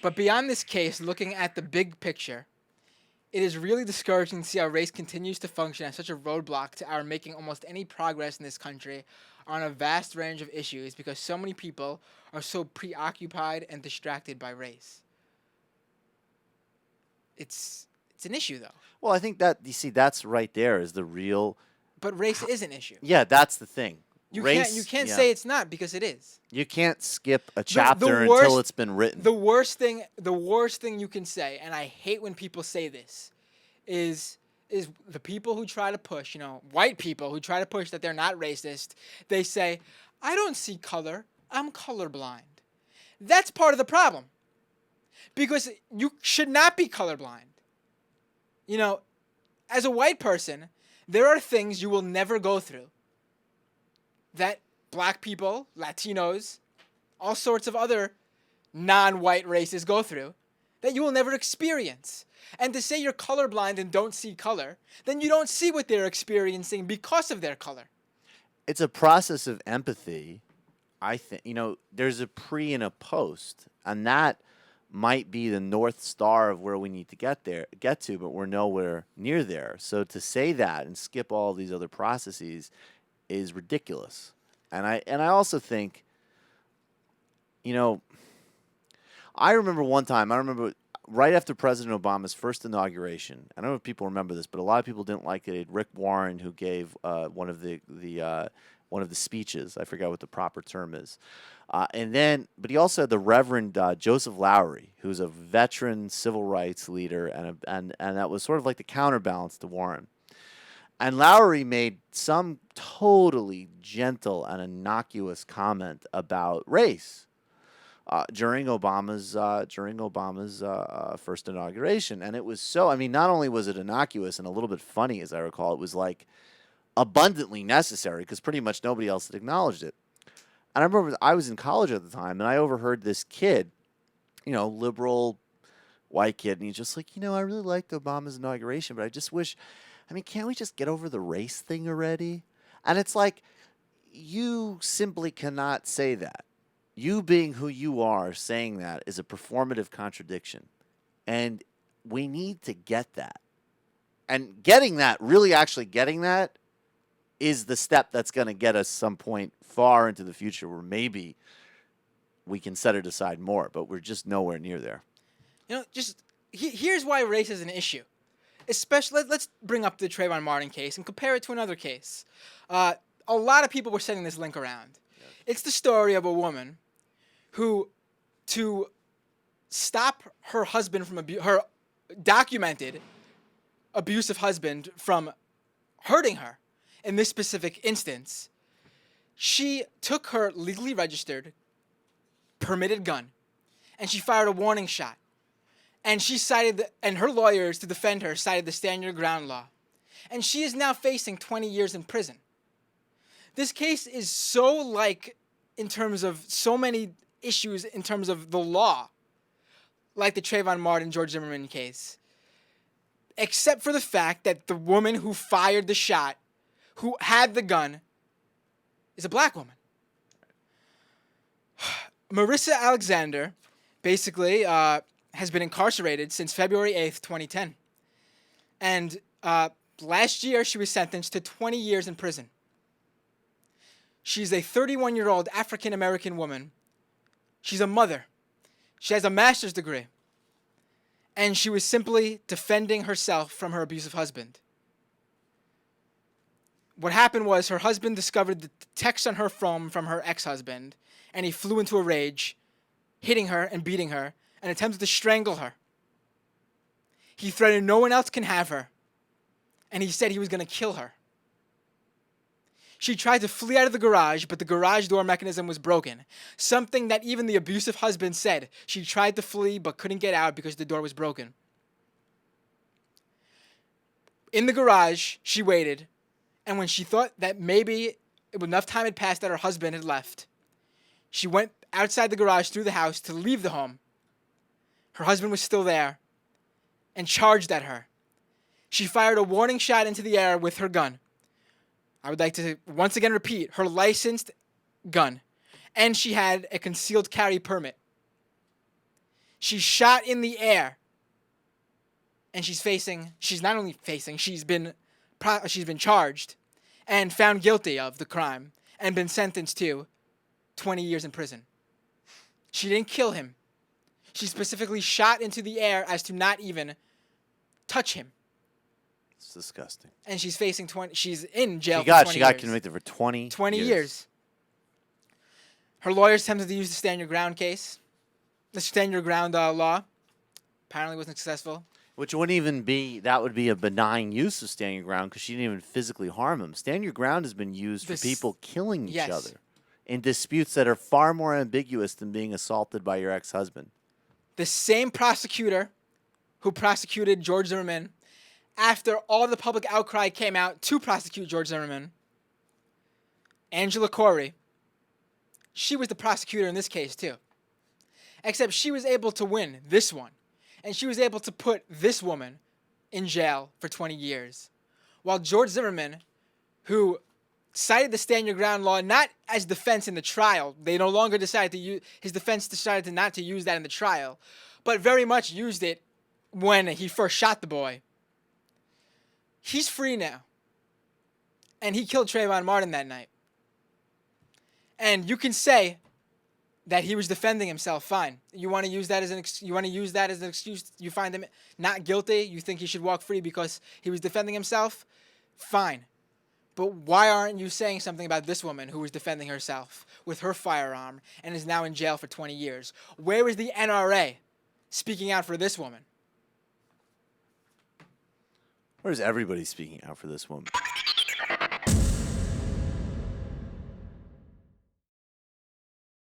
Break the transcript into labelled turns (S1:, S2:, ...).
S1: But beyond this case, looking at the big picture, it is really discouraging to see how race continues to function as such a roadblock to our making almost any progress in this country on a vast range of issues because so many people are so preoccupied and distracted by race. It's an issue though.
S2: Well, I think that you see that's right there is the real.
S1: But race is an issue.
S2: Yeah, that's the thing.
S1: You can't say it's not because it is.
S2: You can't skip a chapter
S1: worst-
S2: until it's been written.
S1: The worst thing you can say, and I hate when people say this, is the people who try to push, white people who try to push that they're not racist. They say, "I don't see color. I'm colorblind." That's part of the problem. Because you should not be colorblind. As a white person, there are things you will never go through that black people, Latinos, all sorts of other non-white races go through that you will never experience. And to say you're colorblind and don't see color, then you don't see what they're experiencing because of their color.
S2: It's a process of empathy. I think, there's a pre and a post, and that might be the North Star of where we need to get to, but we're nowhere near there. So to say that and skip all these other processes is ridiculous. And I also think, I remember one time, right after President Obama's first inauguration, I don't know if people remember this, but a lot of people didn't like it. Rick Warren, who gave one of the speeches, I forgot what the proper term is, but he also had the Reverend Joseph Lowery, who's a veteran civil rights leader, and that was sort of like the counterbalance to Warren. And Lowery made some totally gentle and innocuous comment about race during Obama's first inauguration, and it was so. I mean, not only was it innocuous and a little bit funny, as I recall, it was like abundantly necessary because pretty much nobody else had acknowledged it. And I remember I was in college at the time, and I overheard this kid, liberal white kid, and he's just like, I really liked Obama's inauguration, but I just wish, can't we just get over the race thing already? And it's like, you simply cannot say that. You being who you are saying that is a performative contradiction. And we need to get that. And really actually getting that, is the step that's going to get us some point far into the future where maybe we can set it aside more, but we're just nowhere near there.
S1: Here's why race is an issue. Especially, let's bring up the Trayvon Martin case and compare it to another case. A lot of people were sending this link around. Yeah. It's the story of a woman who, to stop her husband from her documented abusive husband from hurting her, in this specific instance, she took her legally registered, permitted gun, and she fired a warning shot. And and her lawyers to defend her cited the stand your ground law. And she is now facing 20 years in prison. This case is so in terms of so many issues in terms of the law, like the Trayvon Martin, George Zimmerman case, except for the fact that the woman who fired the shot, who had the gun, is a black woman. Marissa Alexander basically has been incarcerated since February 8th, 2010. And last year, she was sentenced to 20 years in prison. She's a 31-year-old African-American woman. She's a mother. She has a master's degree. And she was simply defending herself from her abusive husband. What happened was her husband discovered the text on her phone from her ex-husband, and he flew into a rage, hitting her and beating her, and attempted to strangle her. He threatened no one else can have her, and he said he was going to kill her. She tried to flee out of the garage, but the garage door mechanism was broken, something that even the abusive husband said. She tried to flee but couldn't get out because the door was broken. In the garage, she waited, and when she thought that maybe enough time had passed that her husband had left, she went outside the garage through the house to leave the home. Her husband was still there and charged at her. She fired a warning shot into the air with her gun. I would like to once again repeat, her licensed gun. And she had a concealed carry permit. She's shot in the air. And she's not only facing, she's been charged and found guilty of the crime and been sentenced to 20 years in prison. She didn't kill him. She specifically shot into the air as to not even touch him.
S2: It's disgusting.
S1: And she's facing 20. She's in jail for 20 years.
S2: She got convicted for 20
S1: years. Her lawyers attempted to use the stand your ground case. The stand your ground law. Apparently wasn't successful.
S2: Which wouldn't even be, that would be a benign use of stand your ground because she didn't even physically harm him. Stand your ground has been used for people killing each other in disputes that are far more ambiguous than being assaulted by your ex-husband.
S1: The same prosecutor who prosecuted George Zimmerman, after all the public outcry came out to prosecute George Zimmerman, Angela Corey, she was the prosecutor in this case too. Except she was able to win this one. And she was able to put this woman in jail for 20 years. While George Zimmerman, who cited the stand your ground law not as defense in the trial, they no longer decided to use, his defense decided not to use that in the trial, but very much used it when he first shot the boy. He's free now. And he killed Trayvon Martin that night. And you can say that he was defending himself, fine. You want to use that as an excuse? You find him not guilty? You think he should walk free because he was defending himself? Fine. But why aren't you saying something about this woman who was defending herself with her firearm and is now in jail for 20 years? Where is the NRA speaking out for this woman?
S2: Where's everybody speaking out for this woman?